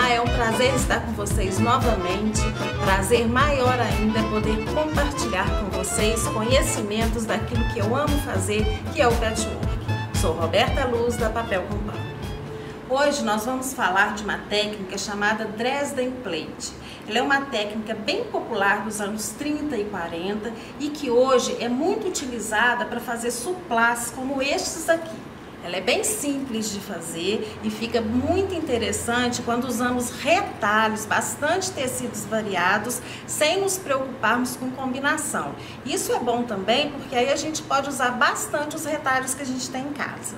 Olá, é um prazer estar com vocês novamente. Prazer maior ainda é poder compartilhar com vocês conhecimentos daquilo que eu amo fazer, que é o patchwork. Sou Roberta Luz, da Papel com Pano. Hoje nós vamos falar de uma técnica chamada Dresden Plait. Ela é uma técnica bem popular dos anos 30 e 40 e que hoje é muito utilizada para fazer suplás como estes aqui. Ela é bem simples de fazer e fica muito interessante quando usamos retalhos, bastante tecidos variados, sem nos preocuparmos com combinação. Isso é bom também porque aí a gente pode usar bastante os retalhos que a gente tem em casa.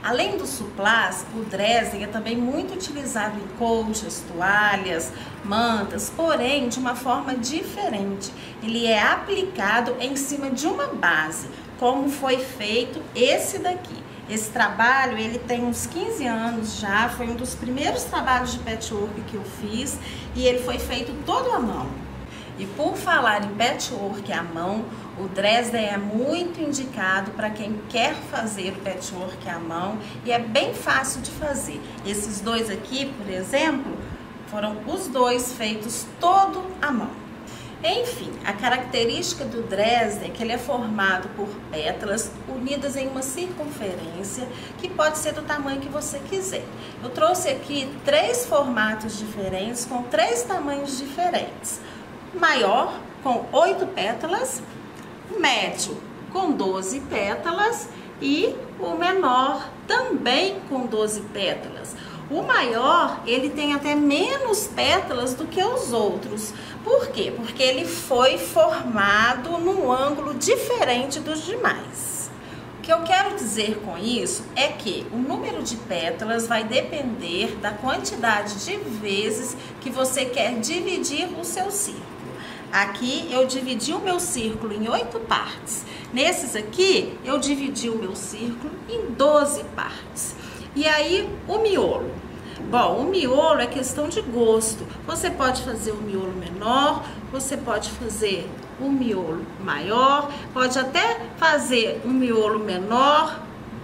Além do suplás, o Dresden é também muito utilizado em colchas, toalhas, mantas, porém de uma forma diferente. Ele é aplicado em cima de uma base, como foi feito esse daqui. Esse trabalho, ele tem uns 15 anos já, foi um dos primeiros trabalhos de patchwork que eu fiz e ele foi feito todo à mão. E por falar em patchwork à mão, o Dresden é muito indicado para quem quer fazer o patchwork à mão e é bem fácil de fazer. Esses dois aqui, por exemplo, foram os dois feitos todo à mão. Enfim, a característica do Dresden é que ele é formado por pétalas unidas em uma circunferência que pode ser do tamanho que você quiser. Eu trouxe aqui 3 formatos diferentes com 3 tamanhos diferentes. Maior, com 8 pétalas, médio, com 12 pétalas e o menor também com 12 pétalas. O maior, ele tem até menos pétalas do que os outros. Por quê? Porque ele foi formado num ângulo diferente dos demais. O que eu quero dizer com isso é que o número de pétalas vai depender da quantidade de vezes que você quer dividir o seu círculo. Aqui eu dividi o meu círculo em 8 partes. Nesses aqui, eu dividi o meu círculo em 12 partes. E aí, o miolo. Bom, o miolo é questão de gosto. Você pode fazer o miolo menor, você pode fazer um miolo maior, pode até fazer um miolo menor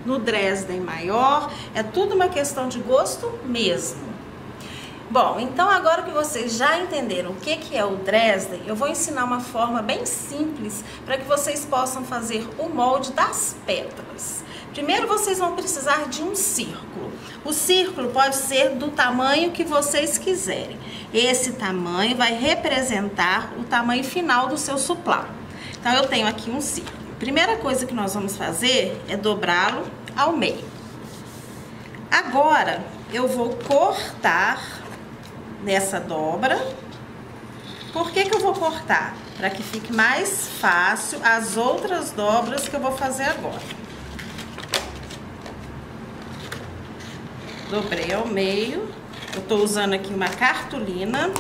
no Dresden maior. É tudo uma questão de gosto mesmo. Bom, então agora que vocês já entenderam o que é o Dresden, eu vou ensinar uma forma bem simples para que vocês possam fazer o molde das pétalas. Primeiro vocês vão precisar de um círculo. O círculo pode ser do tamanho que vocês quiserem. Esse tamanho vai representar o tamanho final do seu suplá. Então eu tenho aqui um círculo. A primeira coisa que nós vamos fazer é dobrá-lo ao meio. Agora eu vou cortar nessa dobra. Por que eu vou cortar? Para que fique mais fácil as outras dobras que eu vou fazer agora. Dobrei ao meio. Eu tô usando aqui uma cartolina.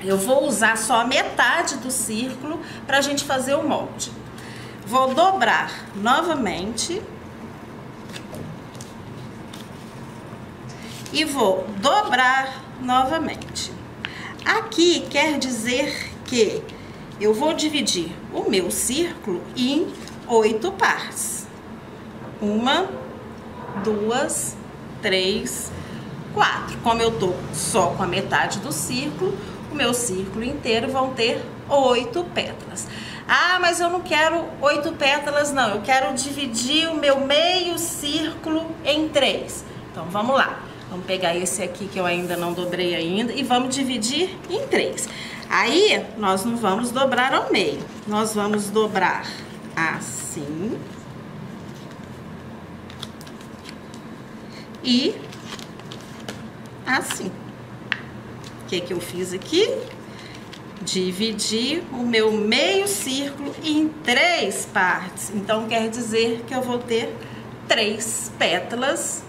Eu vou usar só a metade do círculo pra gente fazer o molde. Vou dobrar novamente. E vou dobrar novamente. Aqui quer dizer que eu vou dividir o meu círculo em 8 partes. 1, 2, 3, 4. Como eu tô só com a metade do círculo, o meu círculo inteiro vão ter 8 pétalas. Ah, mas eu não quero 8 pétalas não, eu quero dividir o meu meio círculo em 3. Então vamos lá. Vamos pegar esse aqui que eu ainda não dobrei ainda e vamos dividir em 3. Aí, nós não vamos dobrar ao meio. Nós vamos dobrar assim. E assim. O que eu fiz aqui? Dividi o meu meio círculo em 3 partes. Então, quer dizer que eu vou ter 3 pétalas.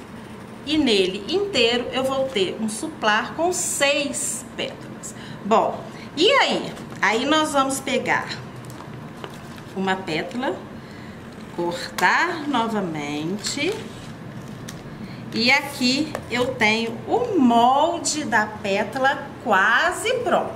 E nele inteiro eu vou ter um suplá com 6 pétalas. Bom, e aí? Aí nós vamos pegar uma pétala, cortar novamente. E aqui eu tenho o molde da pétala quase pronto.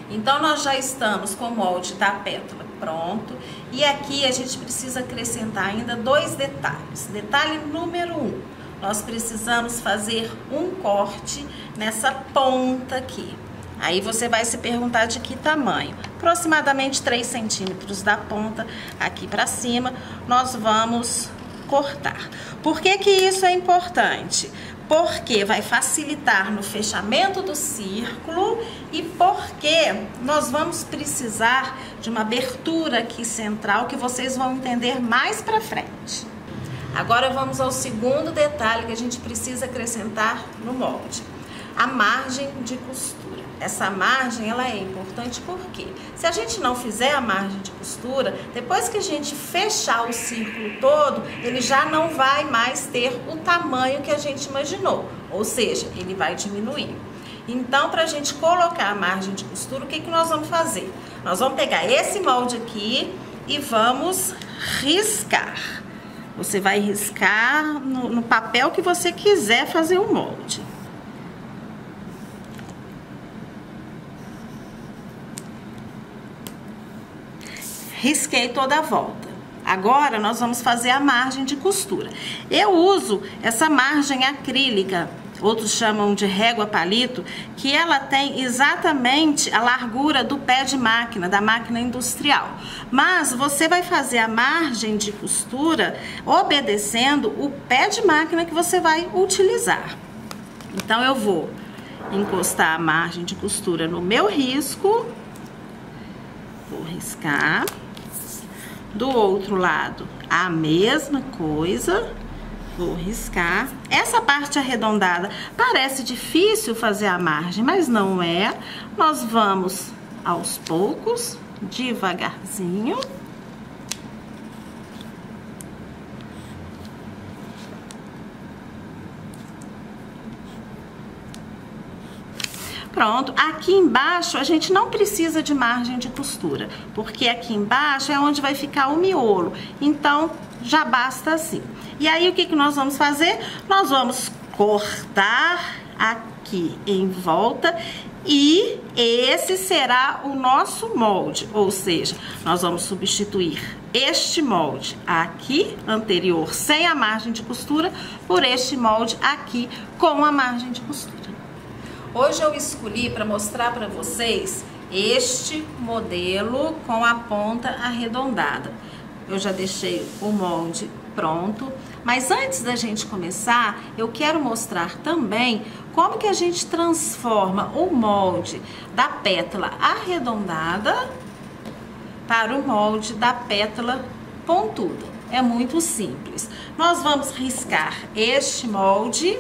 Então nós já estamos com o molde da pétala pronto. E aqui a gente precisa acrescentar ainda 2 detalhes. Detalhe número 1. nós precisamos fazer um corte nessa ponta aqui. Aí você vai se perguntar de que tamanho. Aproximadamente 3 centímetros da ponta aqui para cima, nós vamos cortar. Por que que isso é importante? Porque vai facilitar no fechamento do círculo e porque nós vamos precisar de uma abertura aqui central que vocês vão entender mais para frente. Agora vamos ao segundo detalhe que a gente precisa acrescentar no molde. A margem de costura. Essa margem, ela é importante porque se a gente não fizer a margem de costura, depois que a gente fechar o círculo todo, ele já não vai mais ter o tamanho que a gente imaginou, ou seja, ele vai diminuir. Então, para a gente colocar a margem de costura, o que que nós vamos fazer? Nós vamos pegar esse molde aqui e vamos riscar. Você vai riscar no papel que você quiser fazer o molde. Risquei toda a volta. Agora nós vamos fazer a margem de costura. Eu uso essa margem acrílica, outros chamam de régua palito, que ela tem exatamente a largura do pé de máquina, da máquina industrial. Mas você vai fazer a margem de costura obedecendo o pé de máquina que você vai utilizar. Então eu vou encostar a margem de costura no meu risco, vou riscar. Do outro lado, a mesma coisa, vou riscar. Essa parte arredondada parece difícil fazer a margem, mas não é. Nós vamos aos poucos, devagarzinho. Pronto, aqui embaixo a gente não precisa de margem de costura, porque aqui embaixo é onde vai ficar o miolo, então já basta assim. E aí o que que nós vamos fazer? Nós vamos cortar aqui em volta e esse será o nosso molde, ou seja, nós vamos substituir este molde aqui, anterior, sem a margem de costura, por este molde aqui com a margem de costura. Hoje eu escolhi para mostrar para vocês este modelo com a ponta arredondada. Eu já deixei o molde pronto, mas antes da gente começar, eu quero mostrar também como que a gente transforma o molde da pétala arredondada para o molde da pétala pontuda. É muito simples. Nós vamos riscar este molde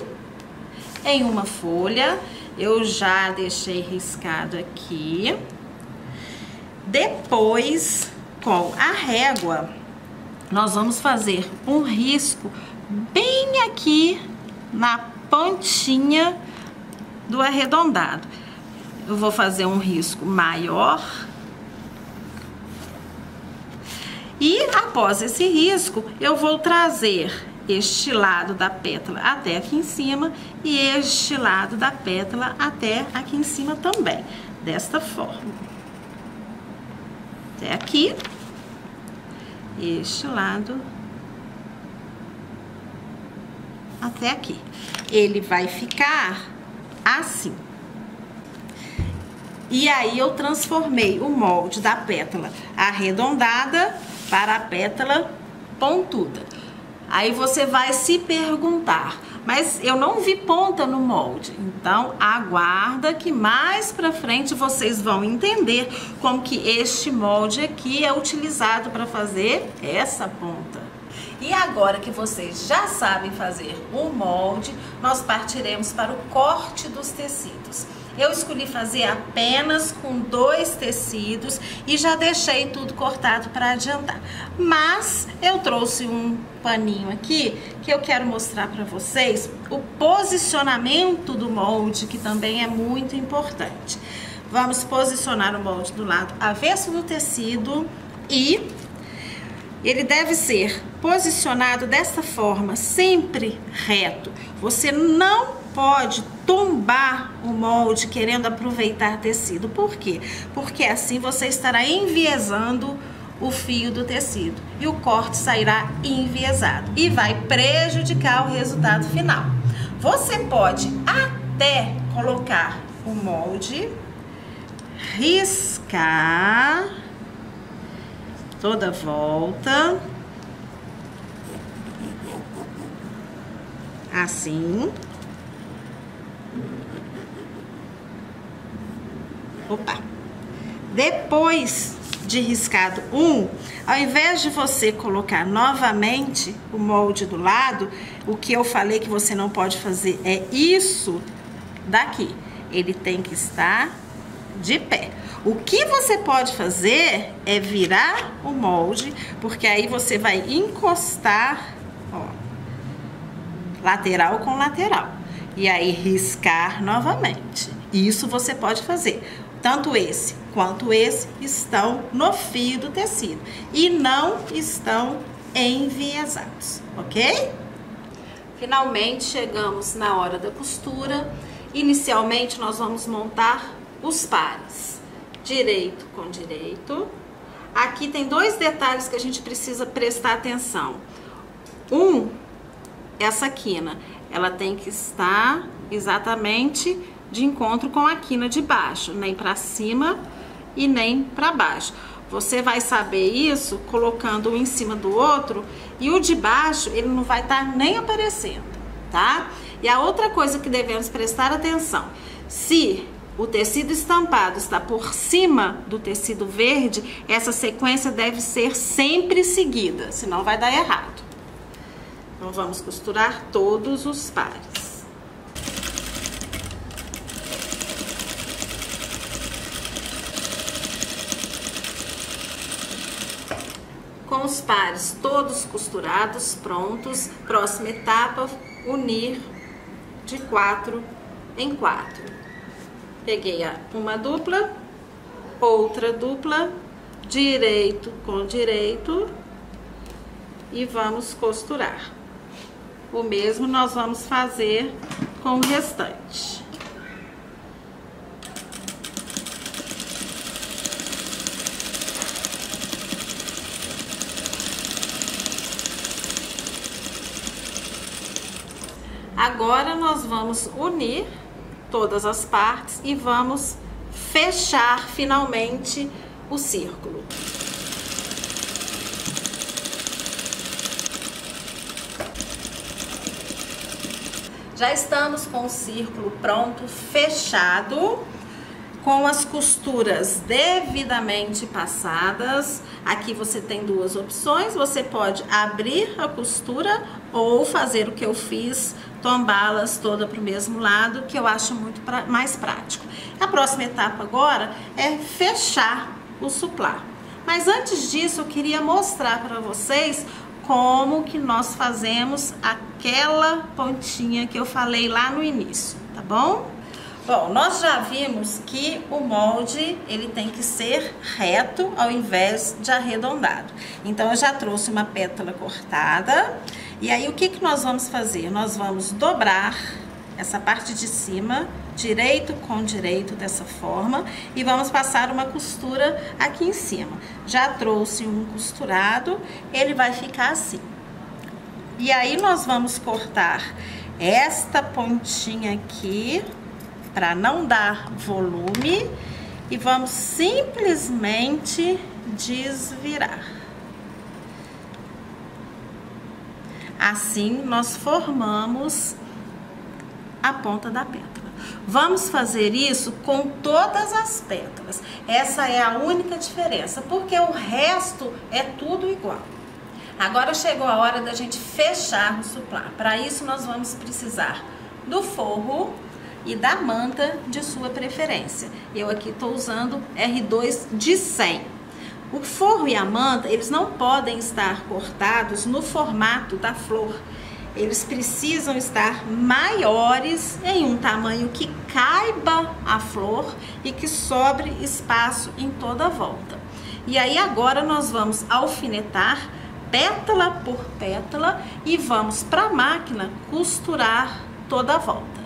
em uma folha. Eu já deixei riscado aqui. Depois, com a régua, nós vamos fazer um risco bem aqui na pontinha do arredondado. Eu vou fazer um risco maior. E após esse risco, eu vou trazer este lado da pétala até aqui em cima e este lado da pétala até aqui em cima também, desta forma. Até aqui, este lado até aqui. Ele vai ficar assim. E aí eu transformei o molde da pétala arredondada para a pétala pontuda. Aí você vai se perguntar, mas eu não vi ponta no molde. Então aguarda que mais pra frente vocês vão entender como que este molde aqui é utilizado para fazer essa ponta. E agora que vocês já sabem fazer o molde, nós partiremos para o corte dos tecidos. Eu escolhi fazer apenas com 2 tecidos e já deixei tudo cortado para adiantar. Mas eu trouxe um paninho aqui que eu quero mostrar para vocês o posicionamento do molde, que também é muito importante. Vamos posicionar o molde do lado avesso do tecido e ele deve ser posicionado dessa forma, sempre reto. Você não pode tombar o molde querendo aproveitar tecido. Por quê? Porque assim você estará enviesando o fio do tecido e o corte sairá enviesado e vai prejudicar o resultado final. Você pode até colocar o molde, riscar toda a volta, assim. Opa! Depois de riscado ao invés de você colocar novamente o molde do lado, o que eu falei que você não pode fazer é isso daqui. Ele tem que estar de pé. O que você pode fazer é virar o molde, porque aí você vai encostar, ó, lateral com lateral. E aí riscar novamente. Isso você pode fazer. Tanto esse quanto esse estão no fio do tecido e não estão enviesados, ok? Finalmente chegamos na hora da costura. Inicialmente nós vamos montar os pares, direito com direito. Aqui tem dois detalhes que a gente precisa prestar atenção. Essa quina, ela tem que estar exatamente de encontro com a quina de baixo, nem para cima e nem para baixo. Você vai saber isso colocando um em cima do outro e o de baixo ele não vai estar nem aparecendo, tá? E a outra coisa que devemos prestar atenção, se o tecido estampado está por cima do tecido verde, essa sequência deve ser sempre seguida, senão vai dar errado. Então vamos costurar todos os pares. Com os pares todos costurados, prontos, próxima etapa, unir de 4 em 4. Peguei uma dupla, outra dupla, direito com direito e vamos costurar. O mesmo nós vamos fazer com o restante. Agora nós vamos unir todas as partes e vamos fechar finalmente o círculo. Já estamos com o círculo pronto, fechado, com as costuras devidamente passadas. Aqui você tem duas opções, você pode abrir a costura ou fazer o que eu fiz, tombá-las toda para o mesmo lado, que eu acho muito mais prático. A próxima etapa agora é fechar o suplá. Mas antes disso eu queria mostrar para vocês como que nós fazemos aquela pontinha que eu falei lá no início, tá bom? Bom, nós já vimos que o molde, ele tem que ser reto ao invés de arredondado. Então, eu já trouxe uma pétala cortada. E aí, o que que nós vamos fazer? Nós vamos dobrar essa parte de cima, direito com direito, dessa forma. E vamos passar uma costura aqui em cima. Já trouxe um costurado, ele vai ficar assim. E aí, nós vamos cortar esta pontinha aqui, para não dar volume, e vamos simplesmente desvirar. Assim nós formamos a ponta da pétala. Vamos fazer isso com todas as pétalas. Essa é a única diferença, porque o resto é tudo igual. Agora chegou a hora da gente fechar o suplá. Para isso nós vamos precisar do forro e da manta de sua preferência. Eu aqui estou usando R2 de 100. O forro e a manta, eles não podem estar cortados no formato da flor. Eles precisam estar maiores em um tamanho que caiba a flor e que sobre espaço em toda a volta. E aí agora nós vamos alfinetar pétala por pétala e vamos para a máquina costurar toda a volta.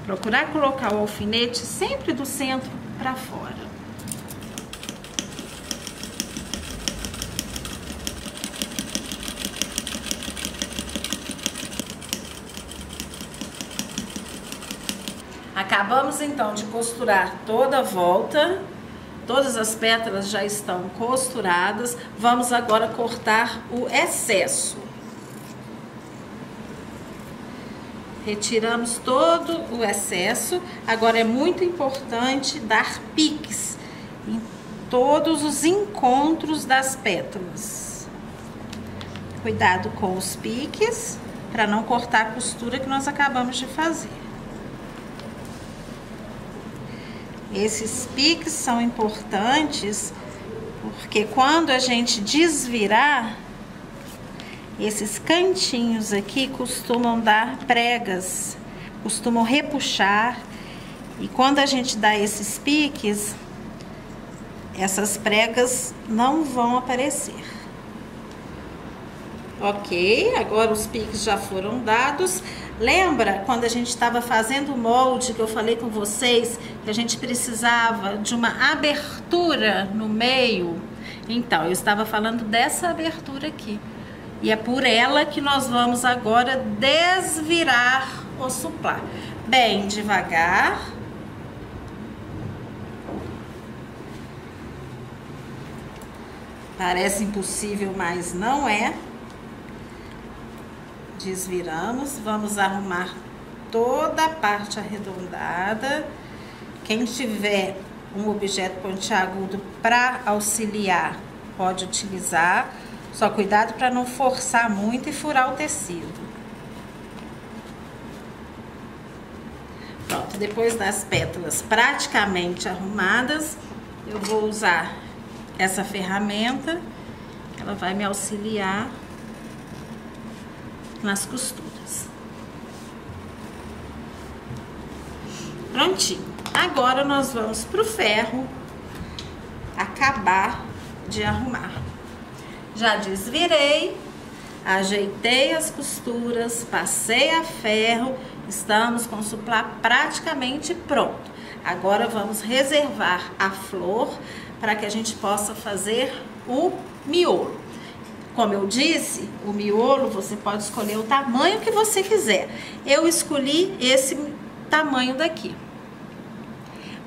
Procurar colocar o alfinete sempre do centro para fora. Acabamos então de costurar toda a volta, todas as pétalas já estão costuradas. Vamos agora cortar o excesso. Retiramos todo o excesso. Agora é muito importante dar piques em todos os encontros das pétalas. Cuidado com os piques, para não cortar a costura que nós acabamos de fazer. Esses piques são importantes porque quando a gente desvirar, esses cantinhos aqui costumam dar pregas, costumam repuxar, e quando a gente dá esses piques, essas pregas não vão aparecer. Ok, agora os piques já foram dados. Lembra quando a gente estava fazendo o molde que eu falei com vocês que a gente precisava de uma abertura no meio? Então, eu estava falando dessa abertura aqui. E é por ela que nós vamos agora desvirar o suplá. Bem devagar. Parece impossível, mas não é. Desviramos, vamos arrumar toda a parte arredondada. Quem tiver um objeto pontiagudo para auxiliar, pode utilizar. Só cuidado para não forçar muito e furar o tecido. Pronto, depois das pétalas praticamente arrumadas, eu vou usar essa ferramenta. Ela vai me auxiliar nas costuras. Prontinho. Agora nós vamos pro ferro acabar de arrumar. Já desvirei, ajeitei as costuras, passei a ferro, estamos com o suplá praticamente pronto. Agora vamos reservar a flor para que a gente possa fazer o miolo. Como eu disse, o miolo você pode escolher o tamanho que você quiser. Eu escolhi esse tamanho daqui.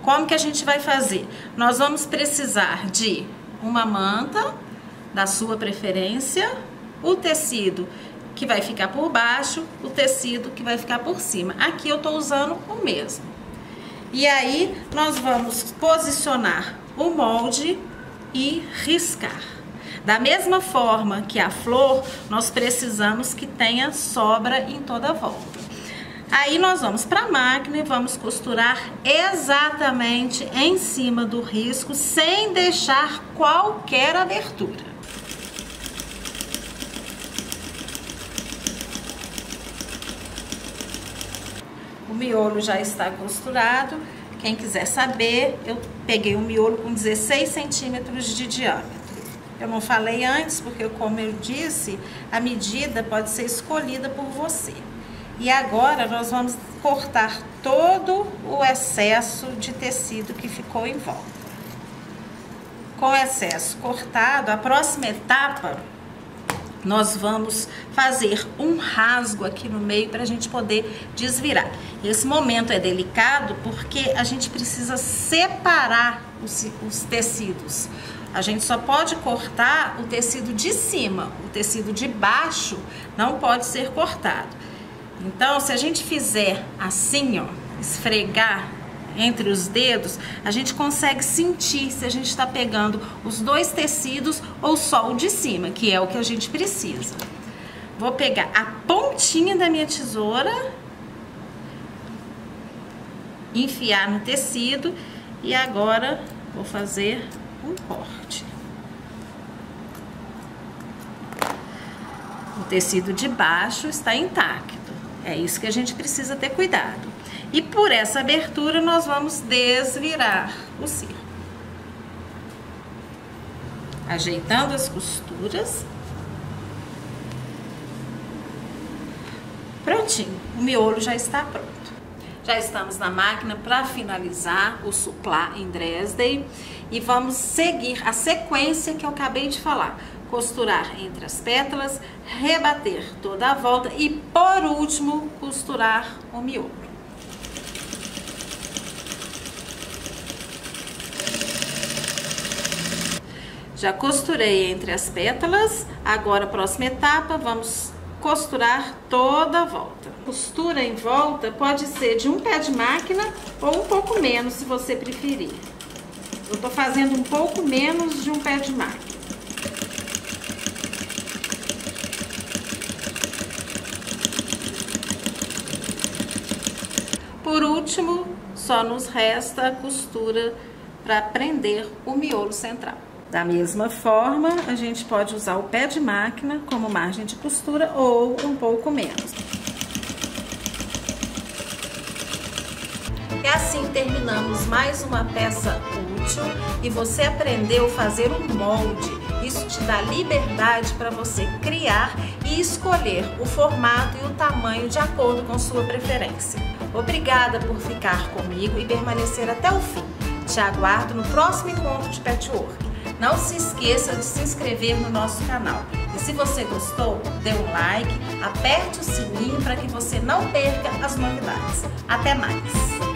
Como que a gente vai fazer? Nós vamos precisar de uma manta da sua preferência, o tecido que vai ficar por baixo, o tecido que vai ficar por cima. Aqui eu tô usando o mesmo. E aí nós vamos posicionar o molde e riscar. Da mesma forma que a flor, nós precisamos que tenha sobra em toda a volta. Aí nós vamos para a máquina e vamos costurar exatamente em cima do risco, sem deixar qualquer abertura. O miolo já está costurado. Quem quiser saber, eu peguei um miolo com 16 centímetros de diâmetro. Eu não falei antes, porque como eu disse, a medida pode ser escolhida por você. E agora nós vamos cortar todo o excesso de tecido que ficou em volta. Com o excesso cortado, a próxima etapa, nós vamos fazer um rasgo aqui no meio para a gente poder desvirar. Esse momento é delicado porque a gente precisa separar os tecidos. A gente só pode cortar o tecido de cima, o tecido de baixo não pode ser cortado. Então, se a gente fizer assim, ó, esfregar entre os dedos, a gente consegue sentir se a gente está pegando os dois tecidos ou só o de cima, que é o que a gente precisa. Vou pegar a pontinha da minha tesoura, enfiar no tecido e agora vou fazer um corte. O tecido de baixo está intacto. É isso que a gente precisa ter cuidado. E por essa abertura nós vamos desvirar o círculo. Ajeitando as costuras. Prontinho, o miolo já está pronto. Já estamos na máquina para finalizar o suplá em Dresden e vamos seguir a sequência que eu acabei de falar. Costurar entre as pétalas, rebater toda a volta e, por último, costurar o miolo. Já costurei entre as pétalas, agora a próxima etapa, vamos costurar toda a volta. Costura em volta pode ser de um pé de máquina ou um pouco menos, se você preferir. Eu tô fazendo um pouco menos de um pé de máquina. Por último, só nos resta a costura para prender o miolo central. Da mesma forma, a gente pode usar o pé de máquina como margem de costura ou um pouco menos. E assim terminamos mais uma peça útil e você aprendeu a fazer um molde. Isso te dá liberdade para você criar e escolher o formato e o tamanho de acordo com sua preferência. Obrigada por ficar comigo e permanecer até o fim. Te aguardo no próximo encontro de patchwork. Não se esqueça de se inscrever no nosso canal. E se você gostou, dê um like, aperte o sininho para que você não perca as novidades. Até mais!